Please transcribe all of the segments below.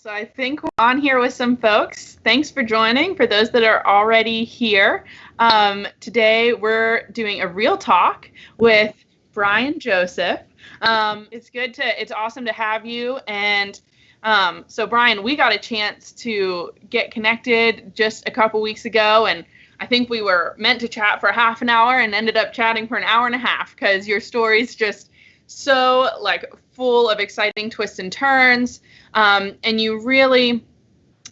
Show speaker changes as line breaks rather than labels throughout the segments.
So I think we're on here with some folks. Thanks for joining. For those that are already here, today we're doing a real talk with Brian Joseph. It's awesome to have you. And so Brian, we got a chance to get connected just a couple weeks ago, and I think we were meant to chat for half an hour and ended up chatting for an hour and a half because your story's just so full of exciting twists and turns. And you really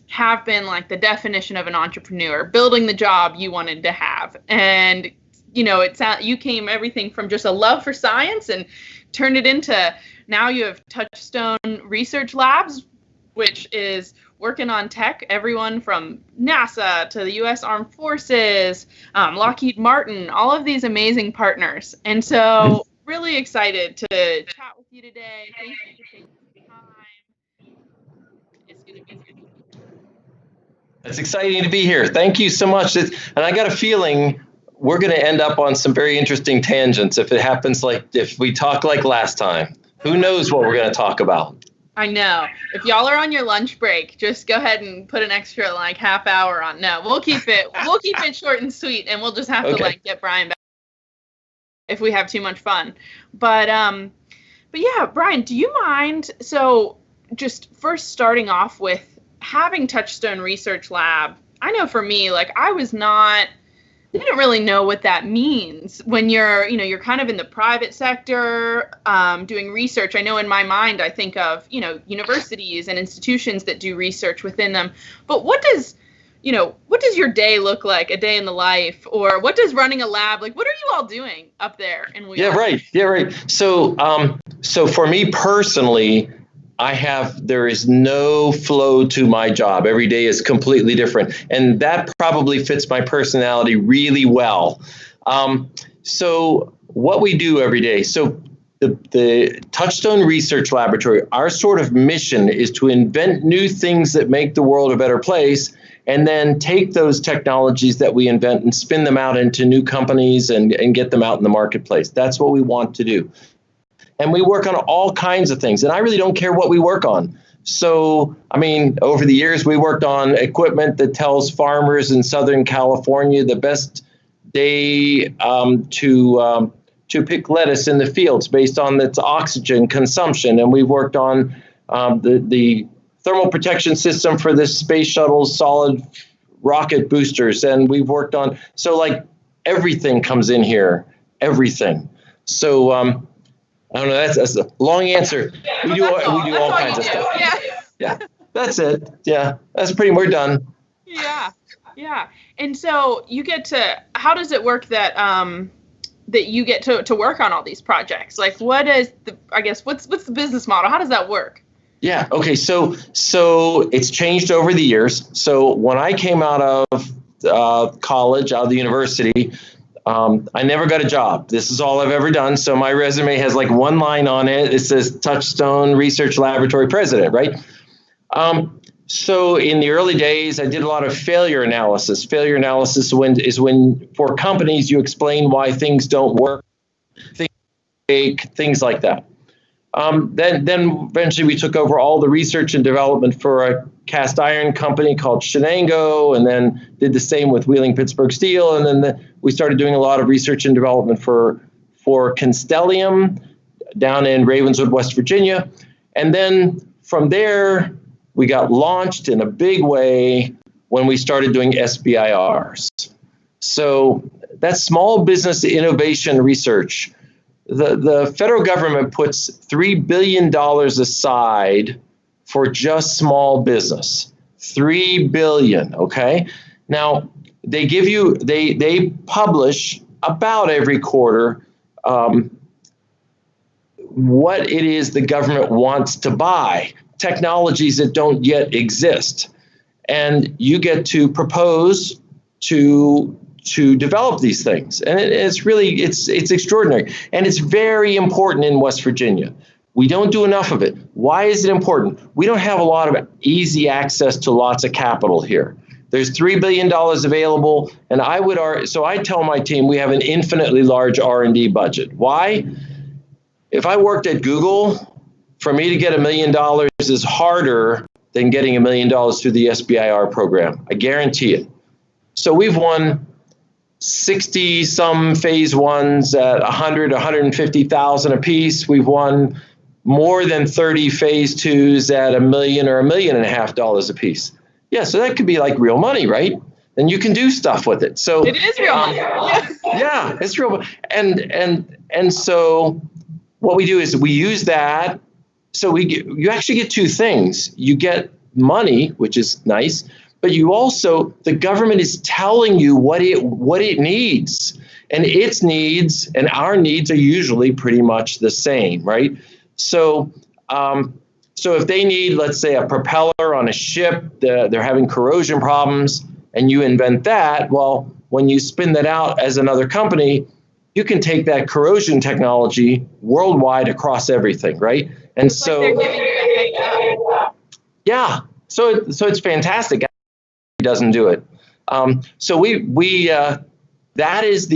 have been the definition of an entrepreneur, building the job you wanted to have. And, you came everything from just a love for science and turned it into, now you have Touchstone Research Labs, which is working on tech, everyone from NASA to the U.S. Armed Forces, Lockheed Martin, all of these amazing partners. And so really excited to chat with you today. Thank you for taking the time. It's going to be good.
It's exciting to be here. Thank you so much. And I got a feeling we're going to end up on some very interesting tangents if it happens if we talk like last time. Who knows what we're going to talk about?
I know. If y'all are on your lunch break, just go ahead and put an extra half hour on. No, we'll keep it short and sweet, and we'll just have to get Brian back if we have too much fun. But yeah, Brian, do you mind? So just first starting off with having Touchstone Research Lab. I know for me, I didn't really know what that means when you're kind of in the private sector doing research. I know in my mind, I think of, universities and institutions that do research within them. But what does your day look like, a day in the life, or what does running a lab, what are you all doing up there in Wheeler?
Yeah, right. So for me personally, there is no flow to my job. Every day is completely different. And that probably fits my personality really well. So what we do every day, so the Touchstone Research Laboratory, our sort of mission is to invent new things that make the world a better place, and then take those technologies that we invent and spin them out into new companies and get them out in the marketplace. That's what we want to do. And we work on all kinds of things. And I really don't care what we work on. So, over the years, we worked on equipment that tells farmers in Southern California the best day to pick lettuce in the fields based on its oxygen consumption. And we worked on the thermal protection system for the space shuttle's solid rocket boosters. And we've worked on, everything comes in here, everything. So, I don't know. That's a long answer. We do all kinds of stuff. Yeah, that's it. Yeah, we're done.
Yeah. And so you get to. How does it work that that you get to work on all these projects? What is what's the business model? How does that work?
Yeah. Okay. So it's changed over the years. So when I came out of college, out of the university, I never got a job. This is all I've ever done. So my resume has one line on it. It says Touchstone Research Laboratory President, right? So in the early days, I did a lot of failure analysis. Failure analysis is when for companies you explain why things don't work, things like that. Then eventually we took over all the research and development for a cast iron company called Shenango, and then did the same with Wheeling Pittsburgh Steel. And then we started doing a lot of research and development for Constellium down in Ravenswood, West Virginia. And then from there, we got launched in a big way when we started doing SBIRs. So that's small business innovation research. The federal government puts $3 billion aside for just small business. $3 billion, okay? Now, they publish about every quarter what it is the government wants to buy, technologies that don't yet exist. And you get to propose to develop these things. And it's extraordinary. And it's very important in West Virginia. We don't do enough of it. Why is it important? We don't have a lot of easy access to lots of capital here. There's $3 billion available, and I tell my team we have an infinitely large R&D budget. Why? If I worked at Google, for me to get $1 million is harder than getting $1 million through the SBIR program. I guarantee it. So we've won 60 some phase ones at 100, 150,000 a piece. We've won more than 30 phase twos at $1 million or $1.5 million a piece. Yeah, so that could be like real money, right? And you can do stuff with it. So
it is real money.
Yeah, it's real. And so what we do is we use that. So you actually get two things. You get money, which is nice, but you also, the government is telling you what it needs, and its needs and our needs are usually pretty much the same, right? So if they need, let's say, a propeller on a ship, they're having corrosion problems, and you invent that, well, when you spin that out as another company, you can take that corrosion technology worldwide across everything, right? And
it's so, like they're giving you a heads up.
Yeah, so it's fantastic. It doesn't do it. So that is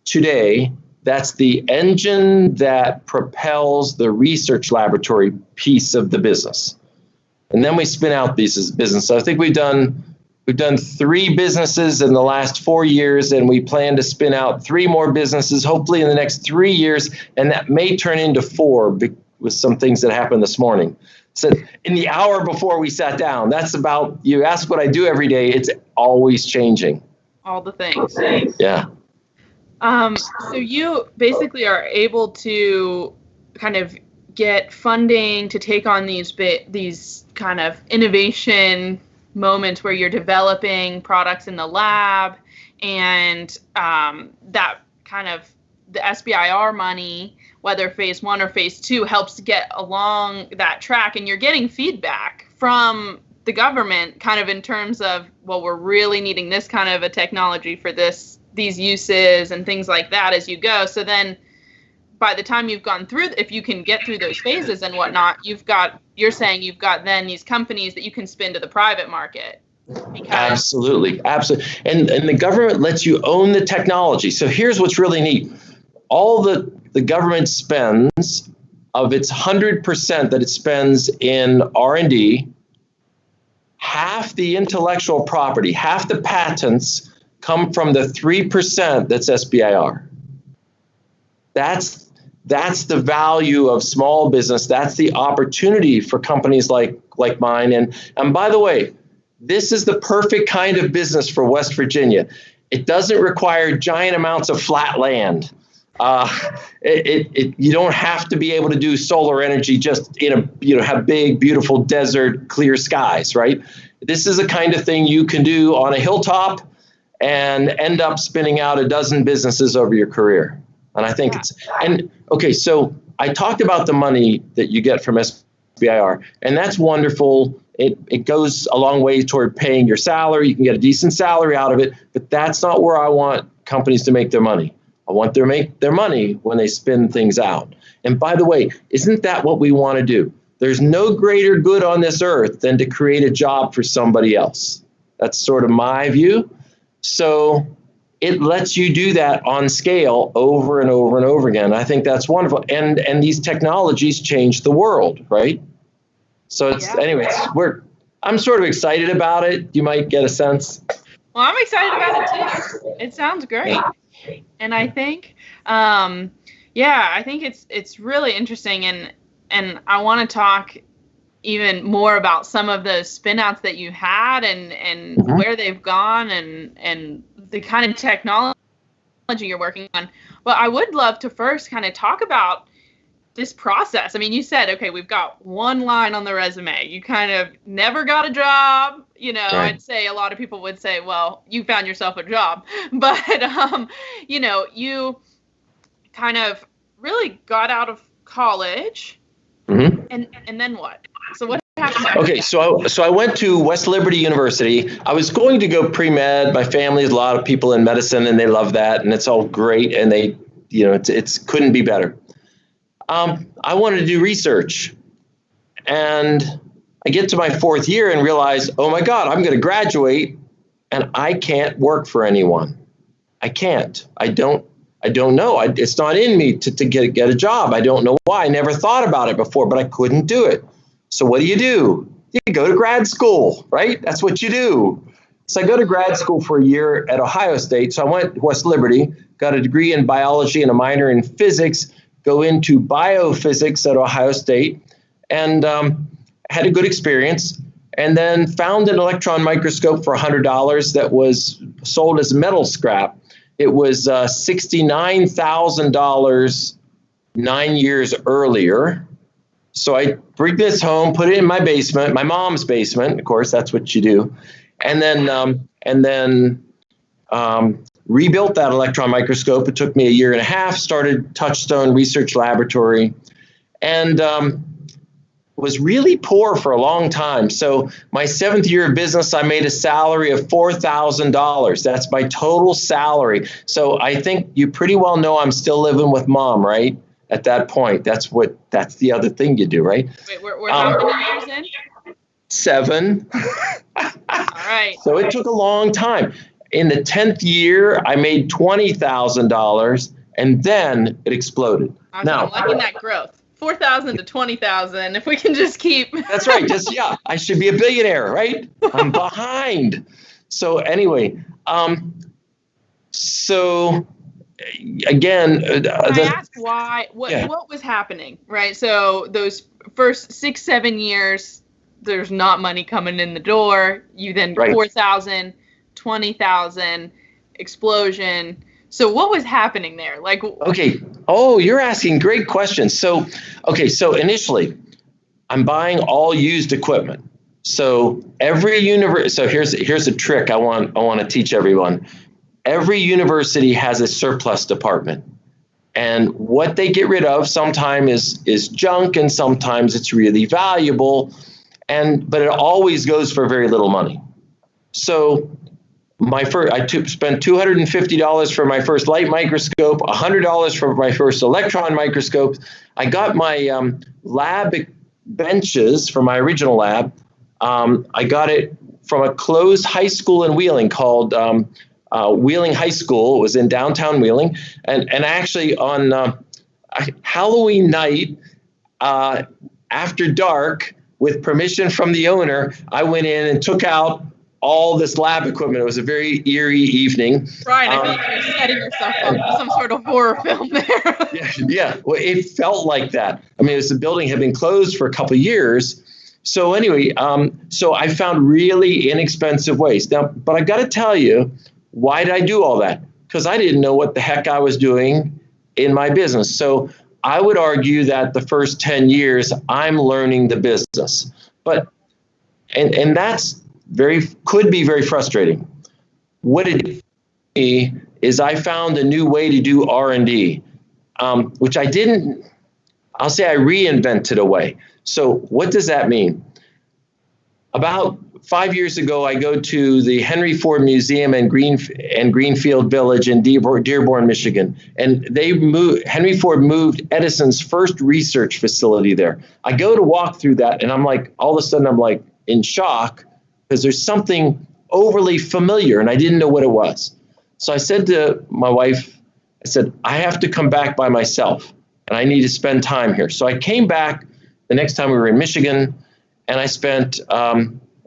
today. That's the engine that propels the research laboratory piece of the business, and then we spin out these businesses. So I think we've done 3 businesses in the last 4 years, and we plan to spin out 3 more businesses, hopefully in the next 3 years, and that may turn into 4 with some things that happened this morning. So in the hour before we sat down, that's about, you ask what I do every day, it's always changing.
All the things.
Yeah.
So you basically are able to kind of get funding to take on these kind of innovation moments where you're developing products in the lab, and that kind of the SBIR money, whether phase 1 or phase 2, helps get along that track, and you're getting feedback from the government kind of in terms of, well, we're really needing this kind of a technology for these uses and things like that as you go. So then by the time you've gone through, if you can get through those phases and whatnot, you're saying you've got then these companies that you can spin to the private market.
Absolutely. And the government lets you own the technology. So here's what's really neat. All the government spends, of its 100% that it spends in R&D, half the intellectual property, half the patents come from the 3% that's SBIR. That's the value of small business. That's the opportunity for companies like mine. And by the way, this is the perfect kind of business for West Virginia. It doesn't require giant amounts of flat land. You don't have to be able to do solar energy just have big, beautiful desert, clear skies, right? This is the kind of thing you can do on a hilltop and end up spinning out a dozen businesses over your career. And I think okay, so I talked about the money that you get from SBIR, and that's wonderful. It goes a long way toward paying your salary. You can get a decent salary out of it, but that's not where I want companies to make their money. I want them to make their money when they spin things out. And by the way, isn't that what we want to do? There's no greater good on this earth than to create a job for somebody else. That's sort of my view. So it lets you do that on scale over and over and over again. I think that's wonderful. And these technologies change the world, right? So anyways, I'm sort of excited about it. You might get a sense.
Well, I'm excited about it too. It sounds great. And I think, I think it's really interesting, and I want to talk even more about some of those spin-outs that you had and where they've gone and the kind of technology you're working on. But I would love to first kind of talk about this process. I mean, you said, okay, we've got one line on the resume. You kind of never got a job. Right. I'd say a lot of people would say, well, you found yourself a job. But, you kind of really got out of college. Mm-hmm. And then what? So what happened next?
Okay, so I went to West Liberty University. I was going to go pre-med. My family has a lot of people in medicine, and they love that, and it's all great, and they, it's couldn't be better. I wanted to do research, and I get to my 4th year and realize, oh my God, I'm going to graduate, and I can't work for anyone. I can't. I don't know. It's not in me to get a job. I don't know why. I never thought about it before, but I couldn't do it. So what do? you go to grad school, right? That's what you do. So I go to grad school for a year at Ohio State. So I went to West Liberty, got a degree in biology and a minor in physics, go into biophysics at Ohio State, and had a good experience. And then found an electron microscope for $100 that was sold as metal scrap. It was $69,000 9 years earlier. So I bring this home, put it in my basement, my mom's basement. Of course, that's what you do. And then rebuilt that electron microscope. It took me a year and a half, started Touchstone Research Laboratory, and was really poor for a long time. So my 7th year of business, I made a salary of $4,000. That's my total salary. So I think you pretty well know I'm still living with mom, right? At that point, that's the other thing you do, right?
Wait, we're how many years in?
7.
All right.
So it took a long time. In the 10th year, I made $20,000, and then it exploded.
I'm liking that growth. 4,000 to 20,000. If we can just keep.
That's right. I should be a billionaire, right? I'm behind. So anyway, so again,
I asked why. What was happening, right? So those first 6-7 years, there's not money coming in the door. You then 4,000, 20,000, explosion. So what was happening there? Like,
okay. Oh, you're asking great questions. So initially, I'm buying all used equipment. So here's a trick I want to teach everyone. Every university has a surplus department, and what they get rid of sometimes is junk, and sometimes it's really valuable, but it always goes for very little money. So I spent $250 for my first light microscope, $100 for my first electron microscope. I got my lab benches from my original lab. I got it from a closed high school in Wheeling called Wheeling High School. It was in downtown Wheeling. And actually on Halloween night, after dark, with permission from the owner, I went in and took out all this lab equipment. It was a very eerie evening.
Brian, I feel like you're setting yourself up for some sort of horror film there.
Yeah. Well, it felt like that. I mean, the building had been closed for a couple of years. So anyway, so I found really inexpensive ways. Now, but I got to tell you, why did I do all that? Because I didn't know what the heck I was doing in my business. So I would argue that the first 10 years, I'm learning the business. And that's could be very frustrating. What it did for me is I found a new way to do R&D, which I reinvented a way. So what does that mean? About 5 years ago, I go to the Henry Ford Museum in Greenfield Village in Dearborn, Michigan, and Henry Ford moved Edison's first research facility there. I go to walk through that, and all of a sudden I'm like in shock, because there's something overly familiar, and I didn't know what it was. So I said to my wife, I have to come back by myself, and I need to spend time here. So I came back the next time we were in Michigan, and I spent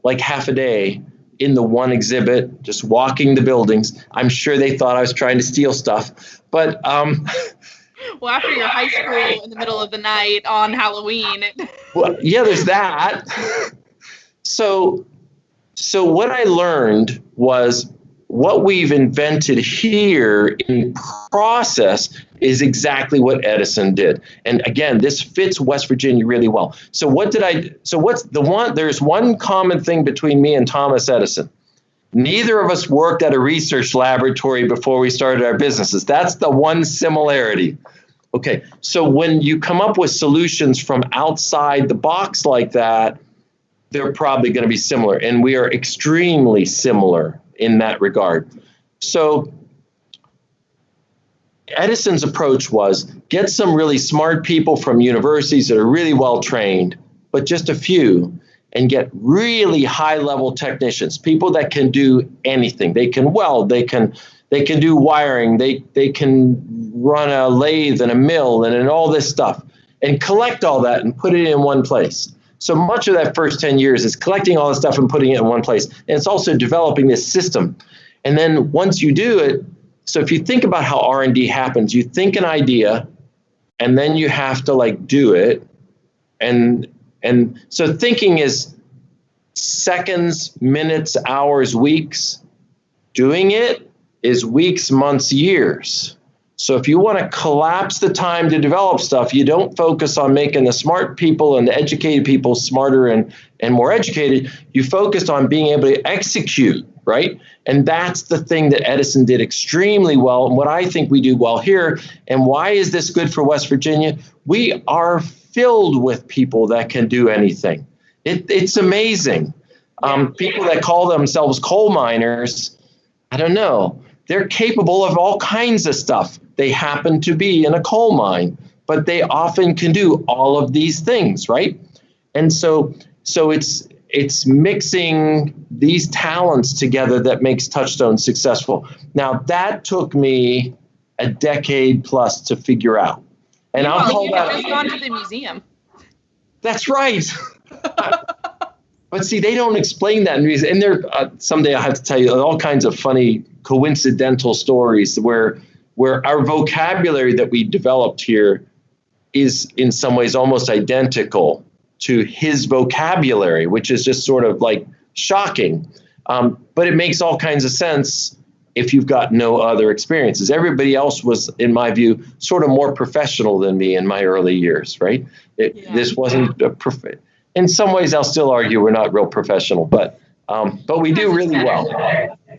like half a day in the one exhibit, just walking the buildings. I'm sure they thought I was trying to steal stuff, but
well, after your high school in the middle of the night on Halloween.
Well, yeah, there's that. So what I learned was what we've invented here in process is exactly what Edison did. And again, this fits West Virginia really well. There's one common thing between me and Thomas Edison. Neither of us worked at a research laboratory before we started our businesses. That's the one similarity. Okay, so when you come up with solutions from outside the box like that, they're probably going to be similar. And we are extremely similar in that regard. So Edison's approach was get some really smart people from universities that are really well trained, but just a few, and get really high level technicians, people that can do anything. They can weld, they can do wiring, they can run a lathe and a mill and all this stuff, and collect all that and put it in one place. So much of that first 10 years is collecting all this stuff and putting it in one place. And it's also developing this system. And then once you do it, so if you think about how R&D happens, you think an idea and then you have to like do it. And so thinking is seconds, minutes, hours, weeks. Doing it is weeks, months, years. So if you want to collapse the time to develop stuff, you don't focus on making the smart people and the educated people smarter and more educated. You focus on being able to execute, right? And that's the thing that Edison did extremely well, and what I think we do well here. And why is this good for West Virginia? We are filled with people that can do anything. It's amazing. People that call themselves coal miners, I don't know. They're capable of all kinds of stuff. They happen to be in a coal mine, but they often can do all of these things, right? And so it's mixing these talents together that makes Touchstone successful. Now, that took me a decade plus to figure out. And I'll call that.
Just gone to the museum.
That's right. But see, they don't explain that in music. And there, someday I'll have to tell you all kinds of funny coincidental stories where our vocabulary that we developed here is in some ways almost identical to his vocabulary, which is just sort of like shocking. But it makes all kinds of sense if you've got no other experiences. Everybody else was, in my view, sort of more professional than me in my early years, right? This wasn't a perfect. In some ways, I'll still argue we're not real professional, but we do really well.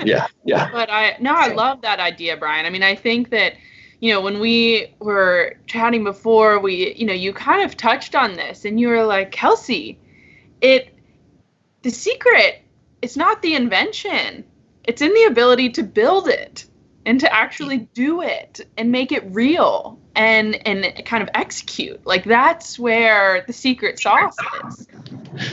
Yeah.
But I love that idea, Brian. I mean, I think that, when we were chatting before, you kind of touched on this, and you were like, Kelsey, the secret, it's not the invention. It's in the ability to build it and to actually do it and make it real and kind of execute. Like, that's where the secret sauce is.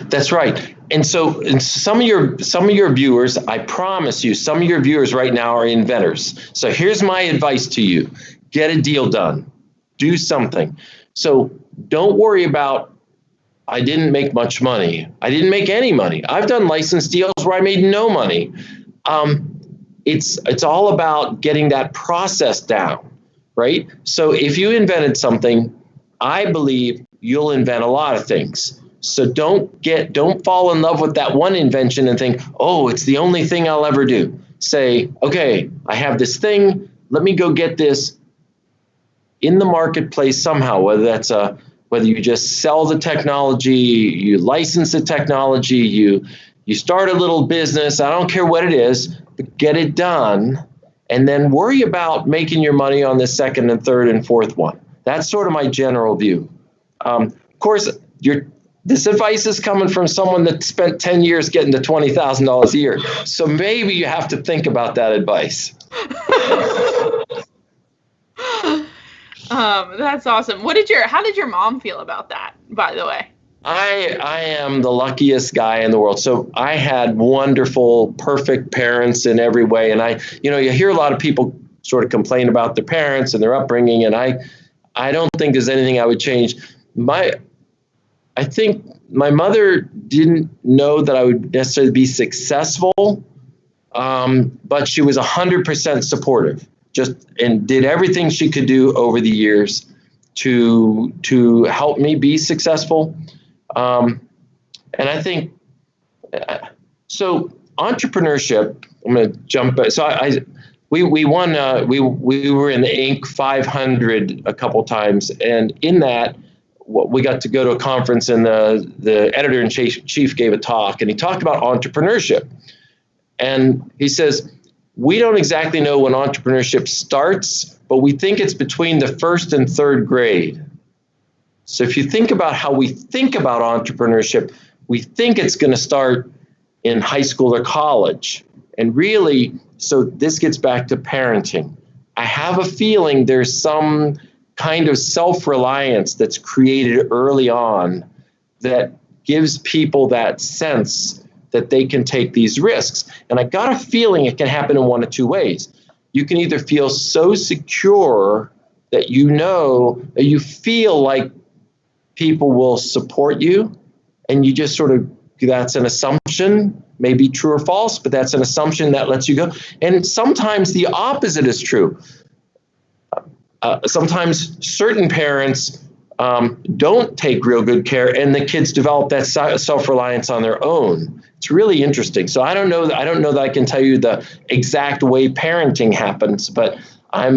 That's right. And so some of your viewers, I promise you, some of your viewers right now are inventors. So here's my advice to you. Get a deal done. Do something. So don't worry about, I didn't make much money. I didn't make any money. I've done license deals where I made no money. It's all about getting that process down, right? So if you invented something, I believe you'll invent a lot of things. So don't fall in love with that one invention and think, oh, it's the only thing I'll ever do. Say, okay, I have this thing. Let me go get this in the marketplace somehow, whether you just sell the technology, you license the technology, you start a little business. I don't care what it is, but get it done, and then worry about making your money on the second and third and fourth one. That's sort of my general view. Of course, this advice is coming from someone that spent 10 years getting to $20,000 a year. So maybe you have to think about that advice.
That's awesome. How did your mom feel about that, by the way?
I am the luckiest guy in the world. So I had wonderful, perfect parents in every way. And you hear a lot of people sort of complain about their parents and their upbringing. And I don't think there's anything I would change. I think my mother didn't know that I would necessarily be successful, but she was 100% supportive, and did everything she could do over the years to help me be successful. And I think so. Entrepreneurship. I'm going to jump. So we won. We were in the Inc. 500 a couple times, and in that, we got to go to a conference, and the editor-in-chief gave a talk, and he talked about entrepreneurship. And he says, we don't exactly know when entrepreneurship starts, but we think it's between the first and third grade. So if you think about how we think about entrepreneurship, we think it's going to start in high school or college. And really, so this gets back to parenting. I have a feeling there's some kind of self-reliance that's created early on that gives people that sense that they can take these risks. And I got a feeling it can happen in one of two ways. You can either feel so secure that that you feel like people will support you and you just sort of, that's an assumption, maybe true or false, but that's an assumption that lets you go. And sometimes the opposite is true. Sometimes certain parents don't take real good care, and the kids develop that self-reliance on their own. It's really interesting. So I don't know that I can tell you the exact way parenting happens, but I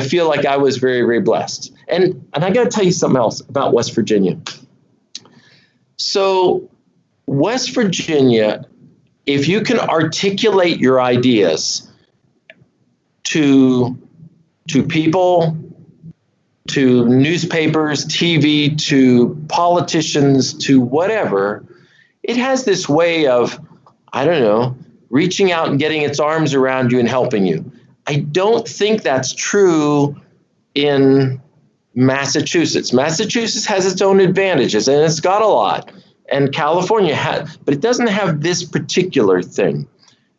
feel like I was very, very blessed. And I got to tell you something else about West Virginia. So West Virginia, if you can articulate your ideas to people, to newspapers, TV, to politicians, to whatever, it has this way of, I don't know, reaching out and getting its arms around you and helping you. I don't think that's true in Massachusetts. Massachusetts has its own advantages, and it's got a lot. And California has, but it doesn't have this particular thing.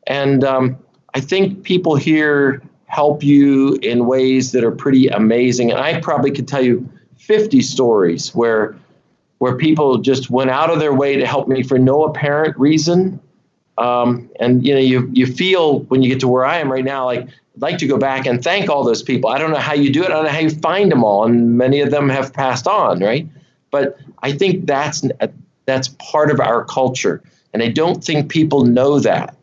And I think people here help you in ways that are pretty amazing. And I probably could tell you 50 stories where people just went out of their way to help me for no apparent reason. And you feel when you get to where I am right now, like I'd like to go back and thank all those people. I don't know how you do it. I don't know how you find them all. And many of them have passed on, right? But I think that's part of our culture. And I don't think people know that.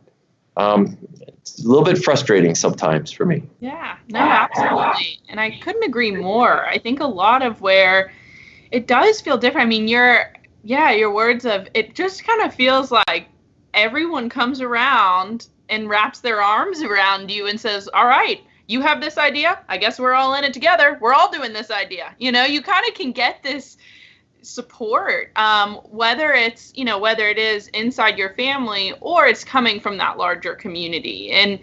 It's a little bit frustrating sometimes for me.
Yeah, no, absolutely. And I couldn't agree more. I think a lot of where it does feel different. I mean, your words of, it just kind of feels like everyone comes around and wraps their arms around you and says, all right, you have this idea. I guess we're all in it together. We're all doing this idea. You kind of can get this support, whether it is inside your family or it's coming from that larger community. And,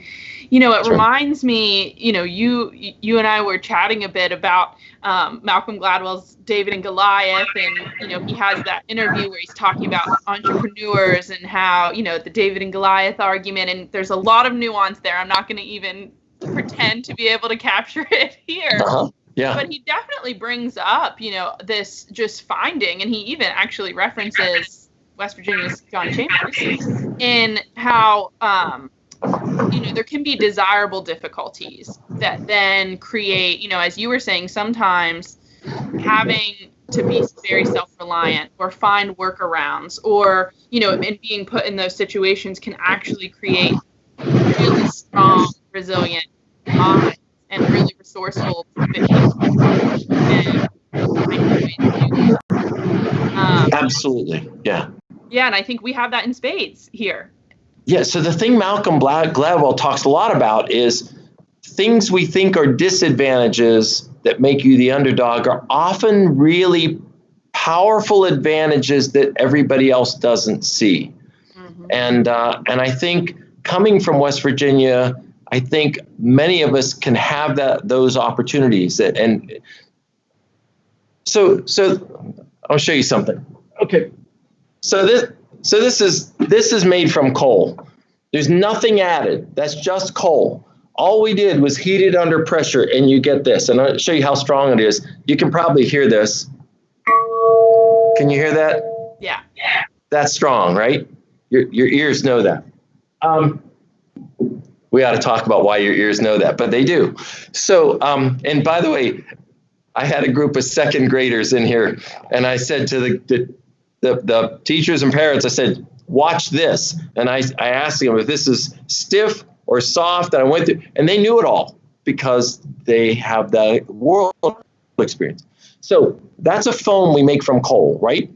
it
Sure.
reminds me, you and I were chatting a bit about Malcolm Gladwell's David and Goliath. And, he has that interview where he's talking about entrepreneurs and how, the David and Goliath argument. And there's a lot of nuance there. I'm not going to even pretend to be able to capture it here.
Uh-huh. Yeah.
But he definitely brings up, this just finding, and he even actually references West Virginia's John Chambers in how, there can be desirable difficulties that then create, as you were saying, sometimes having to be very self-reliant or find workarounds or, and being put in those situations can actually create really strong, resilient minds and really resourceful
Absolutely. Yeah.
Yeah, and I think we have that in spades here.
Yeah. So the thing Malcolm Gladwell talks a lot about is things we think are disadvantages that make you the underdog are often really powerful advantages that everybody else doesn't see. Mm-hmm. And I think coming from West Virginia, I think many of us can have those opportunities. And so I'll show you something. Okay. So this is made from coal. There's nothing added. That's just coal. All we did was heat it under pressure, and you get this. And I'll show you how strong it is. You can probably hear this. Can you hear that?
Yeah.
That's strong, right? Your ears know that. We ought to talk about why your ears know that, but they do. So, and by the way, I had a group of second graders in here, and I said to the teachers and parents, I said, watch this. And I asked them if this is stiff or soft, and I went through, and they knew it all because they have the world experience. So that's a foam we make from coal, right?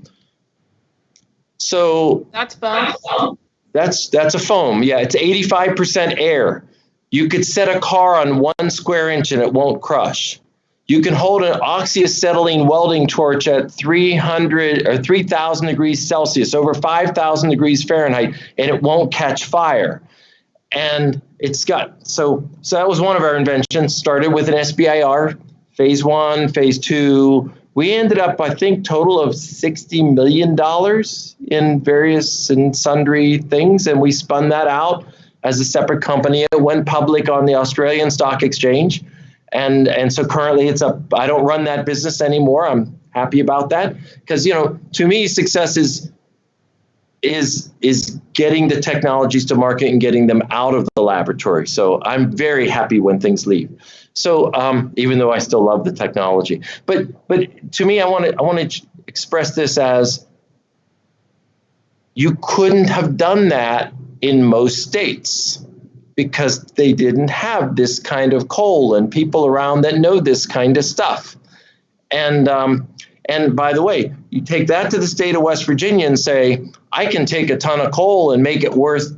So
that's foam.
That's a foam. Yeah, it's 85% air. You could set a car on 1 square inch and it won't crush. You can hold an oxyacetylene welding torch at 300 or 3,000 degrees Celsius, over 5,000 degrees Fahrenheit, and it won't catch fire. And it's got, so that was one of our inventions. Started with an SBIR, phase 1, phase 2. We ended up, I think, total of $60 million in various and sundry things. And we spun that out as a separate company. It went public on the Australian Stock Exchange. And so currently I don't run that business anymore. I'm happy about that because, to me, success is getting the technologies to market and getting them out of the laboratory. So I'm very happy when things leave. So even though I still love the technology, but to me, I want to express this as you couldn't have done that in most states because they didn't have this kind of coal and people around that know this kind of stuff. And by the way, you take that to the state of West Virginia and say, I can take a ton of coal and make it worth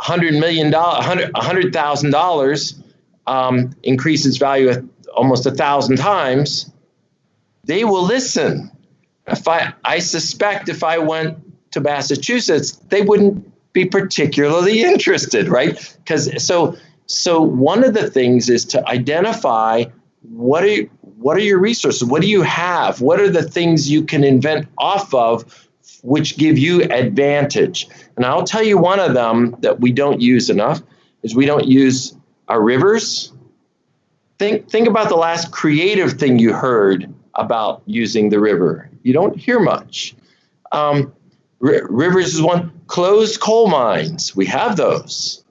$100,000, increase its value almost 1,000 times. They will listen. I suspect if I went to Massachusetts, they wouldn't be particularly interested, right? So one of the things is to identify what are your resources? What do you have? What are the things you can invent off of which give you advantage? And I'll tell you one of them that we don't use enough is we don't use our rivers. Think about the last creative thing you heard about using the river. You don't hear much. Rivers is one. Closed coal mines, we have those.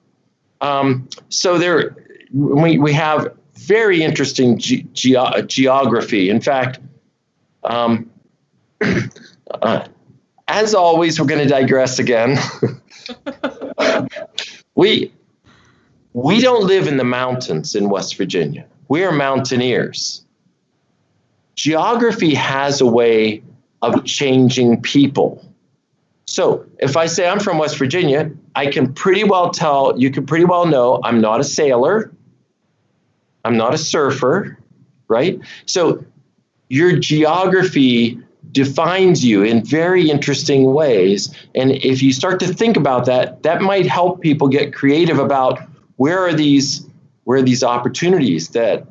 So we have very interesting geography. In fact, as always, we're going to digress again. We don't live in the mountains in West Virginia. We are mountaineers. Geography has a way of changing people. So if I say I'm from West Virginia, you can pretty well know I'm not a sailor. I'm not a surfer, right? So your geography defines you in very interesting ways. And if you start to think about that, that might help people get creative about where are these opportunities that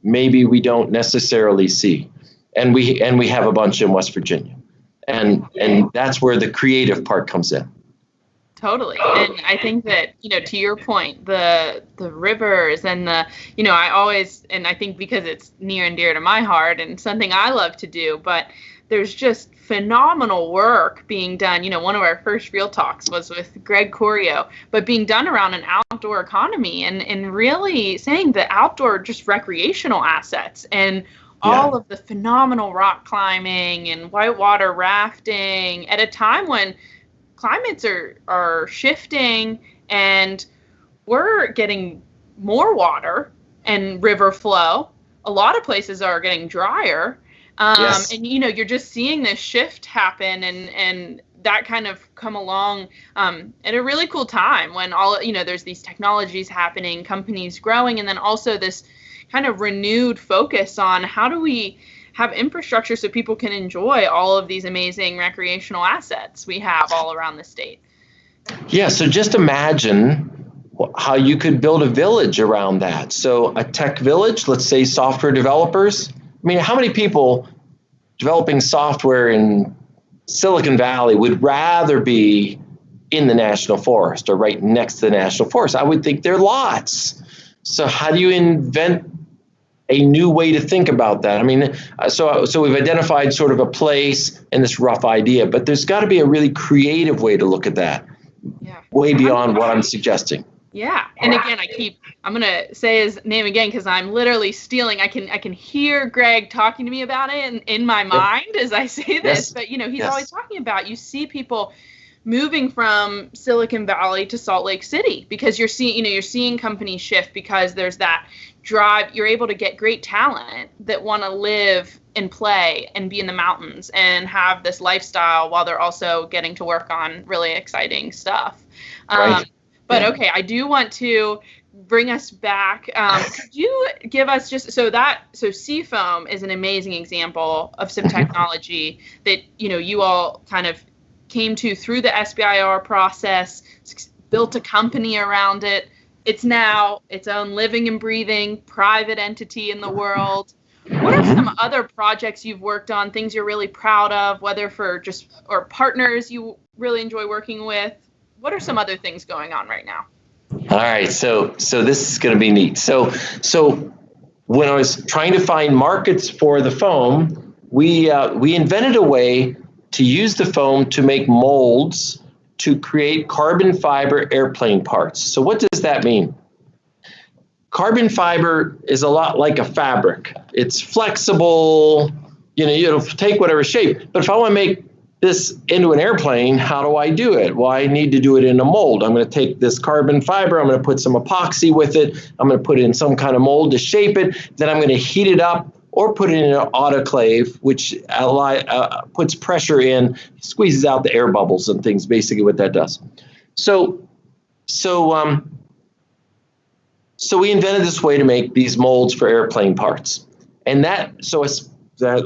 maybe we don't necessarily see. And we have a bunch in West Virginia. And that's where the creative part comes in.
Totally. And I think that, to your point, the rivers and I always, and I think because it's near and dear to my heart and something I love to do, but there's just phenomenal work being done. One of our first Real Talks was with Greg Corio, but being done around an outdoor economy and really saying the outdoor just recreational assets and all of the phenomenal rock climbing and whitewater rafting at a time when climates are shifting and we're getting more water and river flow. A lot of places are getting drier. Yes. And, you're just seeing this shift happen and that kind of come along at a really cool time when there's these technologies happening, companies growing, and then also this kind of renewed focus on how do we have infrastructure so people can enjoy all of these amazing recreational assets we have all around the state.
Yeah, so just imagine how you could build a village around that. So a tech village, let's say software developers. I mean, how many people developing software in Silicon Valley would rather be in the national forest or right next to the national forest? I would think there are lots. So how do you invent a new way to think about that? I mean, so we've identified sort of a place and this rough idea, but there's got to be a really creative way to look at that, way beyond what I'm suggesting.
Yeah, and again, I'm gonna say his name again because I'm literally stealing. I can hear Greg talking to me about it in my mind as I say this. Yes. But he's always talking about, you see people moving from Silicon Valley to Salt Lake City because you're seeing companies shift because there's that drive. You're able to get great talent that want to live and play and be in the mountains and have this lifestyle while they're also getting to work on really exciting stuff. Right. But okay, I do want to bring us back. Could you give us so Seafoam is an amazing example of some technology that you all kind of came to through the SBIR process, built a company around it. It's now its own living and breathing private entity in the world. What are some other projects you've worked on, things you're really proud of, whether or partners you really enjoy working with? What are some other things going on right now?
All right, so this is going to be neat. So when I was trying to find markets for the foam, we invented a way to use the foam to make molds to create carbon fiber airplane parts. So what does that mean? Carbon fiber is a lot like a fabric. It's flexible, it'll take whatever shape. But if I want to make this into an airplane, how do I do it? Well, I need to do it in a mold. I'm going to take this carbon fiber, I'm going to put some epoxy with it, I'm going to put it in some kind of mold to shape it, then I'm going to heat it up or put it in an autoclave, which puts pressure in, squeezes out the air bubbles and things, basically what that does. So we invented this way to make these molds for airplane parts. And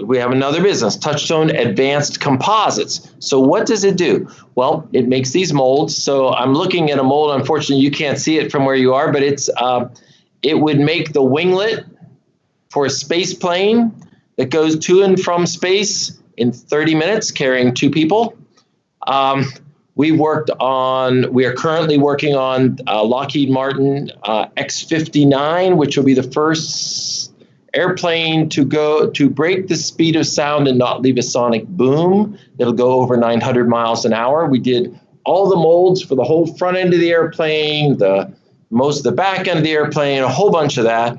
we have another business, Touchstone Advanced Composites. So what does it do? Well, it makes these molds. So I'm looking at a mold. Unfortunately, you can't see it from where you are, but it would make the winglet for a space plane that goes to and from space in 30 minutes, carrying 2 people. We are currently working on Lockheed Martin X-59, which will be the first airplane to break the speed of sound and not leave a sonic boom. It'll go over 900 miles an hour. We did all the molds for the whole front end of the airplane, most of the back end of the airplane, a whole bunch of that.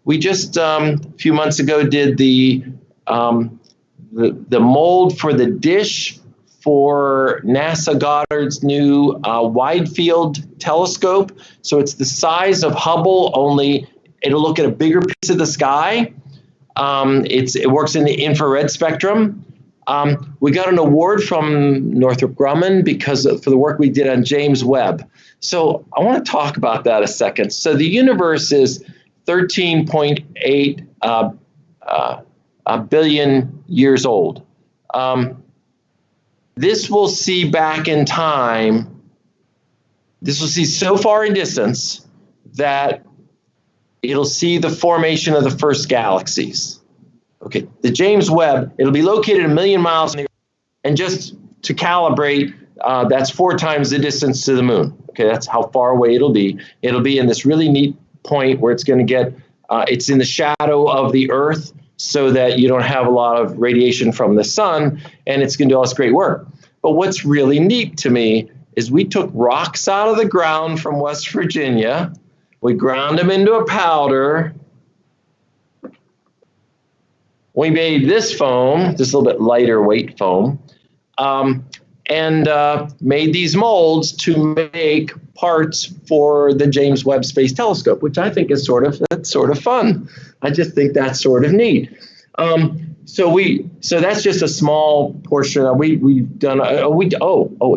We just a few months ago did the mold for the dish for NASA Goddard's new wide field telescope. So it's the size of Hubble, only it'll look at a bigger piece of the sky. It works in the infrared spectrum. We got an award from Northrop Grumman for the work we did on James Webb. So I want to talk about that a second. So the universe is 13.8 billion years old. This will see back in time. This will see so far in distance that it'll see the formation of the first galaxies. Okay, the James Webb, it'll be located 1 million miles in the Earth, and just to calibrate, that's 4 times the distance to the moon. Okay, that's how far away it'll be. It'll be in this really neat point where it's going to get, it's in the shadow of the Earth so that you don't have a lot of radiation from the sun, and it's going to do all this great work. But what's really neat to me is we took rocks out of the ground from West Virginia, we ground them into a powder, we made this foam, this little bit lighter weight foam, and made these molds to make parts for the James Webb Space Telescope, which I think is sort of fun. I just think that's sort of neat. So that's just a small portion. We've done.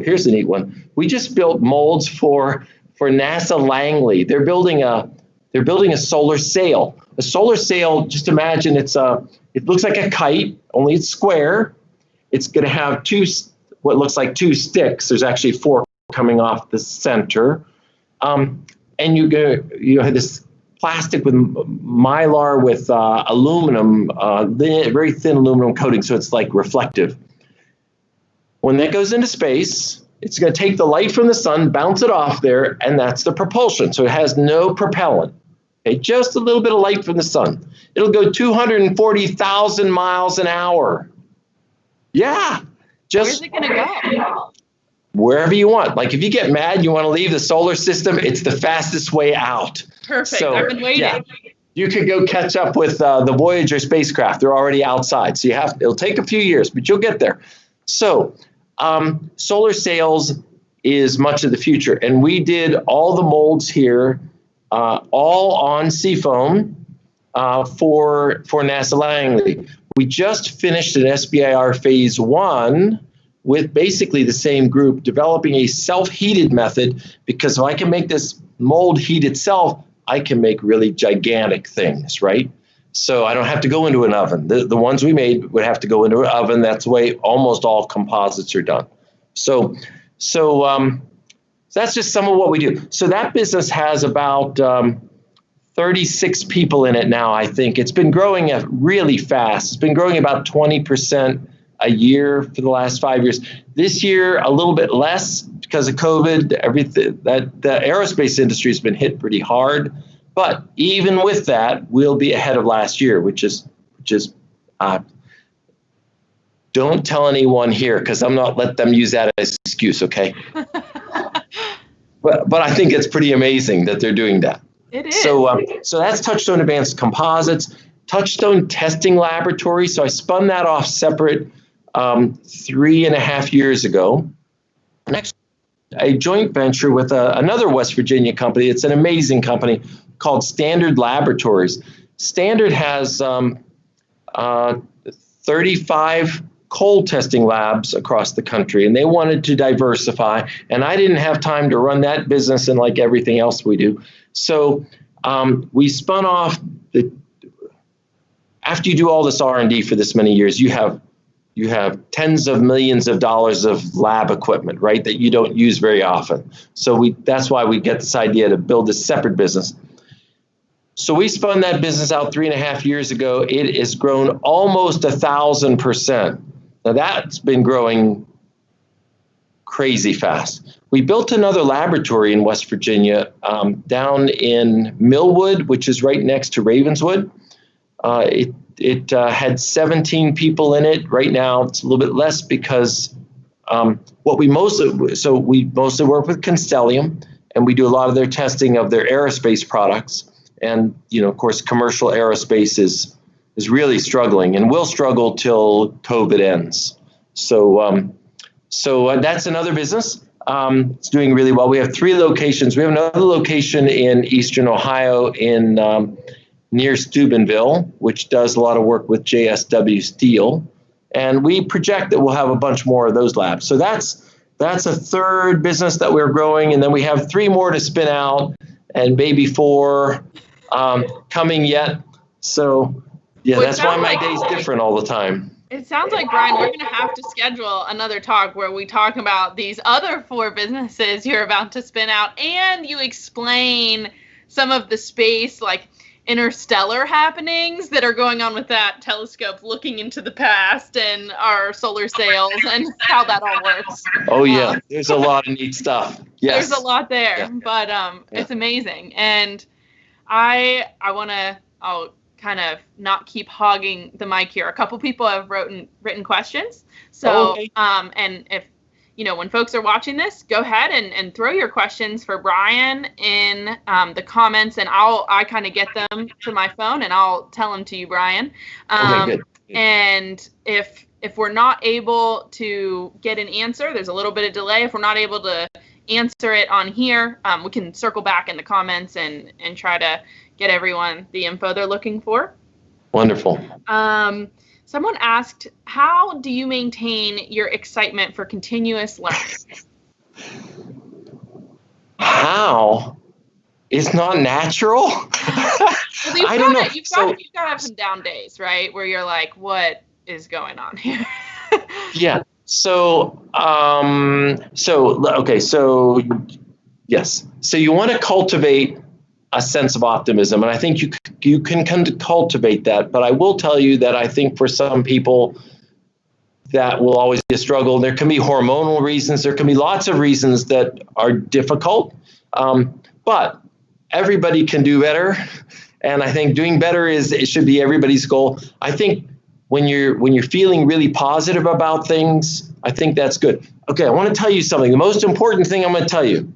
Here's the neat one. We just built molds for NASA Langley. They're building a solar sail. A solar sail. Just imagine it looks like a kite, only it's square. It's going to have what looks like 2 sticks. There's actually 4 coming off the center. And you have this plastic with mylar with aluminum, very thin aluminum coating, so it's like reflective. When that goes into space, it's going to take the light from the sun, bounce it off there, and that's the propulsion. So it has no propellant. Okay, just a little bit of light from the sun. It'll go 240,000 miles an hour. Yeah.
Where's it going to go?
Wherever you want. Like if you get mad, you want to leave the solar system, it's the fastest way out.
Perfect. So, I've been waiting. Yeah,
you could go catch up with the Voyager spacecraft. They're already outside. So it'll take a few years, but you'll get there. So solar sails is much of the future. And we did all the molds here, all on seafoam for NASA Langley. We just finished an SBIR phase 1 with basically the same group developing a self-heated method, because if I can make this mold heat itself, I can make really gigantic things, right? So I don't have to go into an oven. The ones we made would have to go into an oven. That's the way almost all composites are done. So that's just some of what we do. So that business has about 36 people in it now, I think. It's been growing really fast. It's been growing about 20% a year for the last 5 years. This year, a little bit less because of COVID. Everything the aerospace industry has been hit pretty hard, but even with that, we'll be ahead of last year, which is Don't tell anyone here because I'm not let them use that as an excuse, okay? But I think it's pretty amazing that they're doing that.
It is.
So that's Touchstone Advanced Composites, Touchstone Testing Laboratory. So I spun that off separate 3.5 years ago. Next, a joint venture with another West Virginia company. It's an amazing company called Standard Laboratories. Standard has 35 coal testing labs across the country, and they wanted to diversify, and I didn't have time to run that business and like everything else we do. So we spun off after you do all this R&D for this many years, you have tens of millions of dollars of lab equipment, right, that you don't use very often. So that's why we get this idea to build a separate business. So we spun that business out 3.5 years ago. It has grown almost 1,000%. Now that's been growing crazy fast. We built another laboratory in West Virginia down in Millwood, which is right next to Ravenswood. It had 17 people in it. Right now it's a little bit less because we mostly work with Constellium, and we do a lot of their testing of their aerospace products. And of course, commercial aerospace is really struggling and will struggle till COVID ends. So that's another business. It's doing really well. We have 3 locations. We have another location in Eastern Ohio in near Steubenville, which does a lot of work with JSW Steel. And we project that we'll have a bunch more of those labs. So that's a third business that we're growing. And then we have 3 more to spin out and maybe 4 coming yet. So yeah, that's why my day's different all the time.
It sounds like, Brian, we're going to have to schedule another talk where we talk about these other 4 businesses you're about to spin out, and you explain some of the space, like interstellar happenings that are going on with that telescope looking into the past and our solar sails and how that all works.
Oh, yeah. There's a lot of neat stuff. Yes.
There's a lot there, but it's amazing. And I'll kind of not keep hogging the mic here. A couple people have written questions. So, and if, when folks are watching this, go ahead and throw your questions for Brian in the comments, and I kind of get them to my phone and I'll tell them to you, Brian.
Okay, good.
And if we're not able to get an answer, there's a little bit of delay. If we're not able to answer it on here, we can circle back in the comments and try to get everyone the info they're looking for.
Wonderful.
Someone asked, how do you maintain your excitement for continuous learning?
How? It's not natural? I don't know.
You've got to have some down days, right? Where you're like, what is going on here?
Yeah. So yes. So you want to cultivate a sense of optimism, and I think you can cultivate that. But I will tell you that I think for some people that will always be a struggle. There can be hormonal reasons. There can be lots of reasons that are difficult. But everybody can do better, and I think doing better it should be everybody's goal. I think when you're feeling really positive about things, I think that's good. Okay, I want to tell you something. The most important thing I'm going to tell you: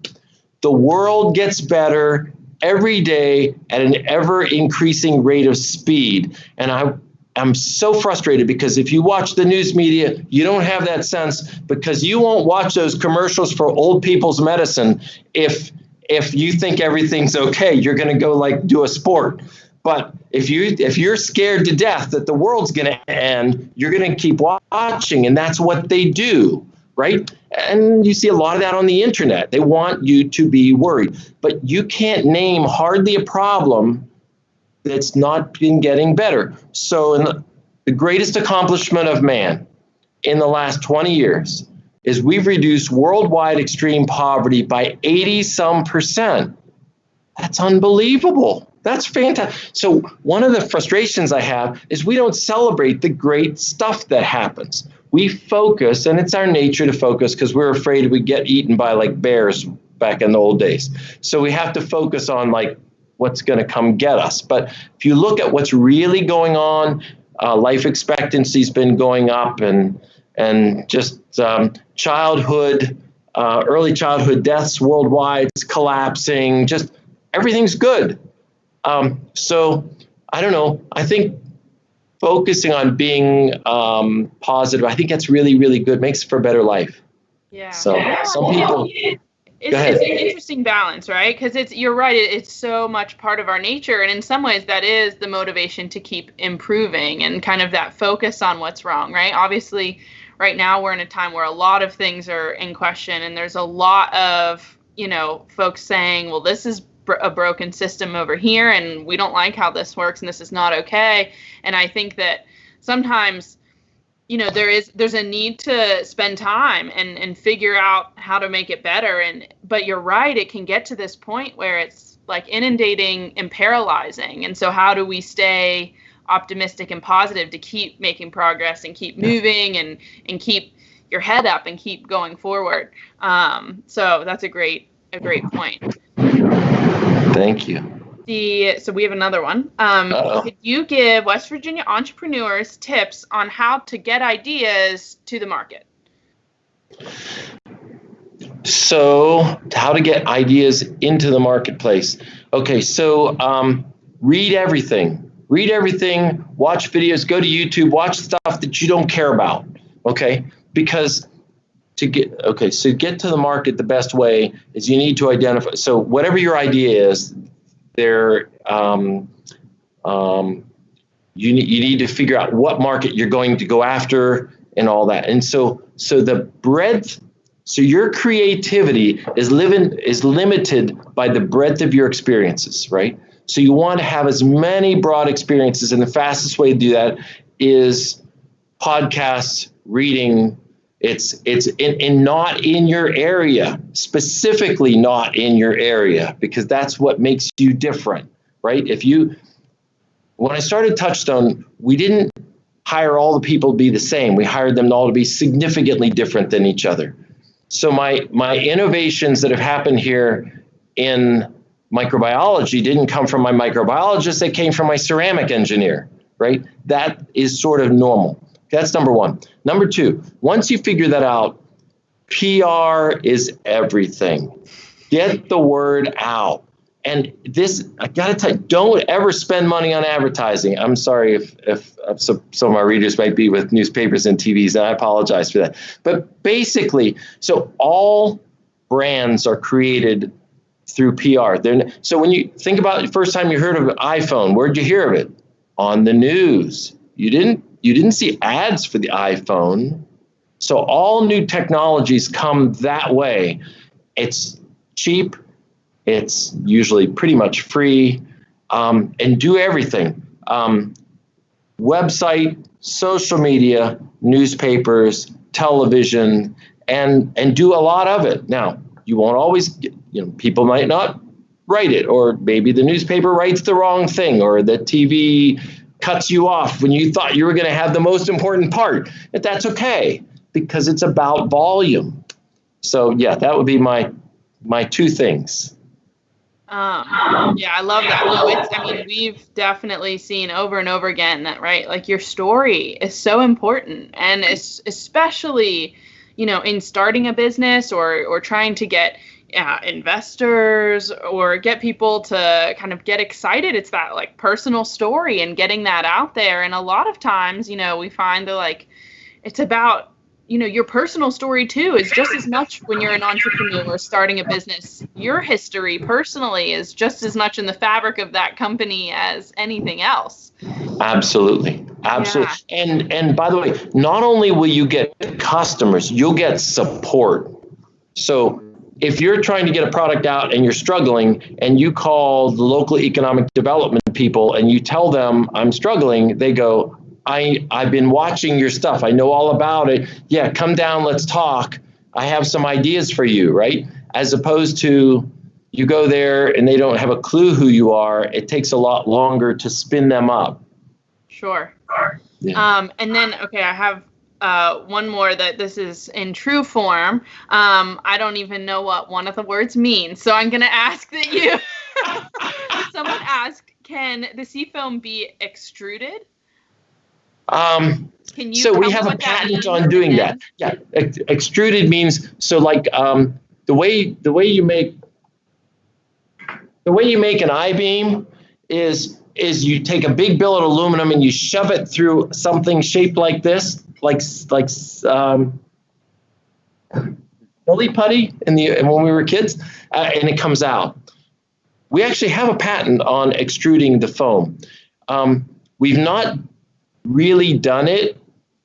the world gets better every day at an ever increasing rate of speed. And I'm so frustrated because if you watch the news media, you don't have that sense, because you won't watch those commercials for old people's medicine if you think everything's okay. You're going to go do a sport. But if you're scared to death that the world's going to end, you're going to keep watching, and that's what they do. Right? And you see a lot of that on the internet. They want you to be worried, but you can't name hardly a problem that's not been getting better. So the greatest accomplishment of man in the last 20 years is we've reduced worldwide extreme poverty by 80-some%. That's unbelievable. That's fantastic. So one of the frustrations I have is we don't celebrate the great stuff that happens. We focus, and it's our nature to focus because we're afraid we get eaten by bears back in the old days. So we have to focus on what's going to come get us. But if you look at what's really going on, life expectancy's been going up, and just early childhood deaths worldwide is collapsing. Just everything's good. So I don't know. I think focusing on being positive, I think that's really, really good. Makes for a better life.
Yeah.
So some people.
It's an interesting balance, right? Because you're right. It's so much part of our nature, and in some ways, that is the motivation to keep improving and kind of that focus on what's wrong, right? Obviously, right now we're in a time where a lot of things are in question, and there's a lot of folks saying, "Well, this is a broken system over here, and we don't like how this works, and this is not okay." And I think that sometimes there's a need to spend time and figure out how to make it better. But you're right, it can get to this point where it's like inundating and paralyzing. And so how do we stay optimistic and positive to keep making progress and keep moving and keep your head up and keep going forward? So that's a great point.
Thank you.
So we have another one. Could you give West Virginia entrepreneurs tips on how to get ideas to the market?
So how to get ideas into the marketplace. Okay, so read everything. Watch videos, go to YouTube, watch stuff that you don't care about. Okay, because to get to the market, the best way is you need to identify. So whatever your idea is, you need to figure out what market you're going to go after and all that. And so the breadth, so your creativity is limited by the breadth of your experiences, right? So you want to have as many broad experiences, and the fastest way to do that is podcasts, reading. It's not in your area, specifically not in your area, because that's what makes you different, right? When I started Touchstone, we didn't hire all the people to be the same. We hired them all to be significantly different than each other. So my innovations that have happened here in microbiology didn't come from my microbiologist, they came from my ceramic engineer, right? That is sort of normal. That's number one. Number two, once you figure that out, PR is everything. Get the word out. And this, I got to tell you, don't ever spend money on advertising. I'm sorry if some of my readers might be with newspapers and TVs, and I apologize for that. But basically, so all brands are created through PR. So when you think about the first time you heard of an iPhone, where'd you hear of it? On the news. You didn't see ads for the iPhone. So all new technologies come that way. It's cheap. It's usually pretty much free. And do everything. Website, social media, newspapers, television, and do a lot of it. Now, you won't always get, people might not write it, or maybe the newspaper writes the wrong thing, or the TV cuts you off when you thought you were going to have the most important part. But that's okay, because it's about volume. So yeah, that would be my two things.
Yeah, I love that. No, we've definitely seen over and over again that, right, like your story is so important, and it's especially, in starting a business or trying to get investors or get people to kind of get excited. It's that like personal story and getting that out there. And a lot of times, we find that like it's about, your personal story too is just as much when you're an entrepreneur starting a business. Your history personally is just as much in the fabric of that company as anything else.
Absolutely. Yeah. And by the way, not only will you get customers, you'll get support. So if you're trying to get a product out and you're struggling, and you call the local economic development people and you tell them I'm struggling, they go, I've been watching your stuff. I know all about it. Yeah, come down, let's talk. I have some ideas for you, right? As opposed to you go there and they don't have a clue who you are. It takes a lot longer to spin them up.
Sure.
Yeah.
And then, okay, I have one more that this is in true form. I don't even know what one of the words means, so I'm going to ask that you. Someone asked, can the seafoam be extruded? Can you
So
tell
we
me
have a
what that
patent
means?
on doing that. Yeah, extruded means so like the way you make an I-beam is you take a big billet of aluminum and you shove it through something shaped like this, like silly putty when we were kids, and it comes out. We actually have a patent on extruding the foam. We've not really done it,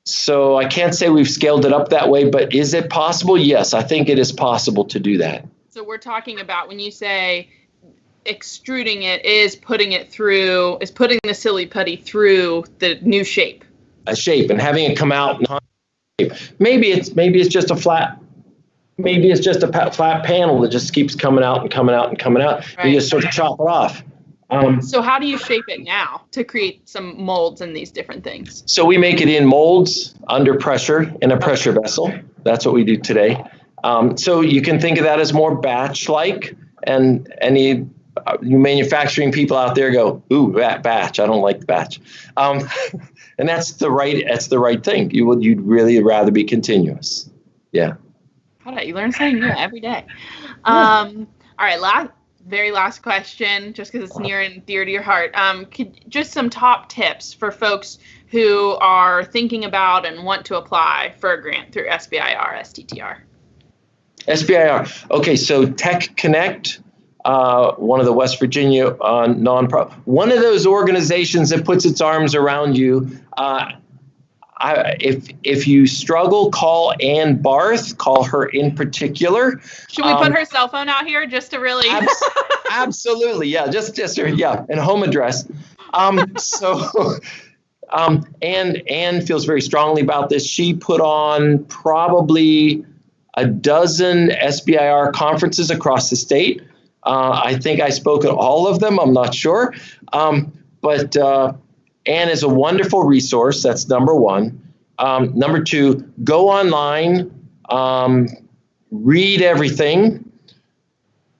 so I can't say we've scaled it up that way, but is it possible? Yes, I think it is possible to do that.
So we're talking about, when you say extruding it, is putting the silly putty through the new shape.
A shape and having it come out in shape. Maybe it's just a flat. Maybe it's just a flat panel that just keeps coming out and coming out and coming out. Right. You just sort of chop it off.
So how do you shape it now to create some molds and these different things?
So we make it in molds under pressure in a pressure vessel. That's what we do today. So you can think of that as more batch-like, and any you manufacturing people out there go, ooh, batch. I don't like batch. And that's the right thing. You'd really rather be continuous. Yeah.
You learn something new every day. All right, very last question, just because it's near and dear to your heart. Just some top tips for folks who are thinking about and want to apply for a grant through SBIR, STTR.
SBIR. Okay, so Tech Connect, one of the West Virginia nonprofit, one of those organizations that puts its arms around you. If you struggle, call Ann Barth. Call her in particular.
Should we put her cell phone out here just to really?
Absolutely, yeah. Just her, yeah, and home address. Ann feels very strongly about this. She put on probably a dozen SBIR conferences across the state. I think I spoke at all of them. I'm not sure, but. Ann is a wonderful resource. That's number one. Number two, go online, read everything.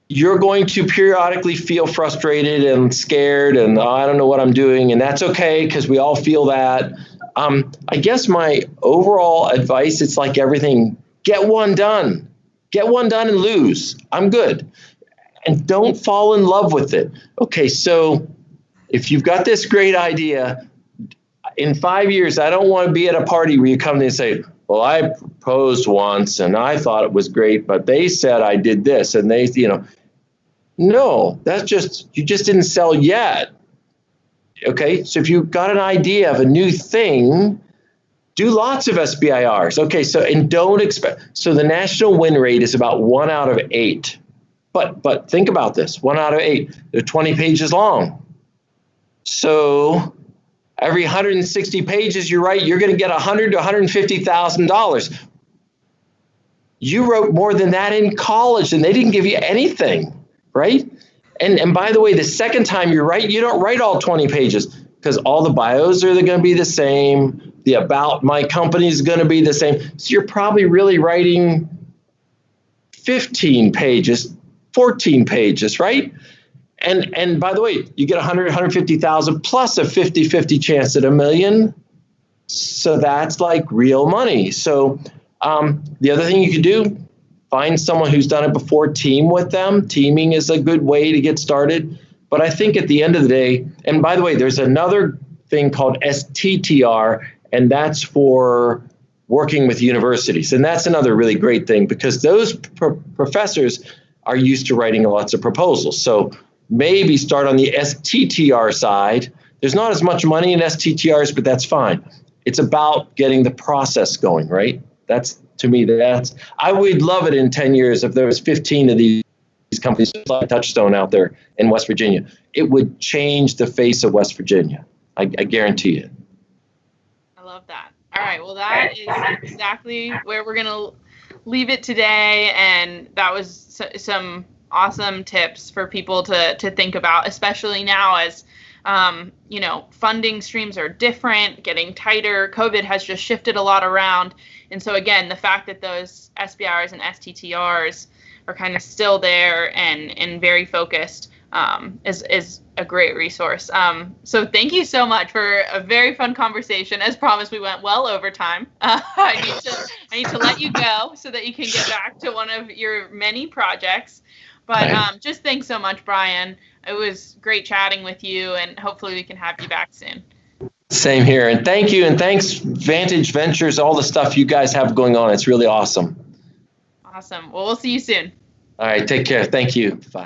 You're going to periodically feel frustrated and scared and I don't know what I'm doing, and that's okay because we all feel that. I guess my overall advice, it's like everything, get one done. Get one done and lose. I'm good. And don't fall in love with it. Okay, so if you've got this great idea, in 5 years, I don't want to be at a party where you come in and say, well, I proposed once and I thought it was great, but they said I did this and they, no, you just didn't sell yet. Okay, so if you've got an idea of a new thing, do lots of SBIRs. Okay, and don't expect, so the national win rate is about 1 out of 8. But think about this, 1 out of 8, they're 20 pages long. So every 160 pages you write, you're going to get $100,000 to $150,000. You wrote more than that in college, and they didn't give you anything, right? And by the way, the second time you write, you don't write all 20 pages because all the bios are going to be the same. The about my company is going to be the same. So you're probably really writing 15 pages, 14 pages, right? And by the way, you get 150,000 plus a 50-50 chance at $1 million. So that's like real money. So the other thing you could do, find someone who's done it before, team with them. Teaming is a good way to get started. But I think at the end of the day, and by the way, there's another thing called STTR, and that's for working with universities. And that's another really great thing because those professors are used to writing lots of proposals. So maybe start on the STTR side. There's not as much money in STTRs, but that's fine. It's about getting the process going, right? To me, I would love it in 10 years if there was 15 of these companies like Touchstone out there in West Virginia. It would change the face of West Virginia. I guarantee it.
I love that. All right. Well, that is exactly where we're going to leave it today. And that was some awesome tips for people to think about, especially now as, funding streams are different, getting tighter. COVID has just shifted a lot around. And so, again, the fact that those SBIRs and STTRs are kind of still there and very focused is a great resource. So thank you so much for a very fun conversation. As promised, we went well over time. I need to let you go so that you can get back to one of your many projects. But just thanks so much, Brian. It was great chatting with you, and hopefully we can have you back soon.
Same here. And thank you. And thanks, Vantage Ventures, all the stuff you guys have going on. It's really awesome.
Awesome. Well, we'll see you soon.
All right. Take care. Thank you. Bye.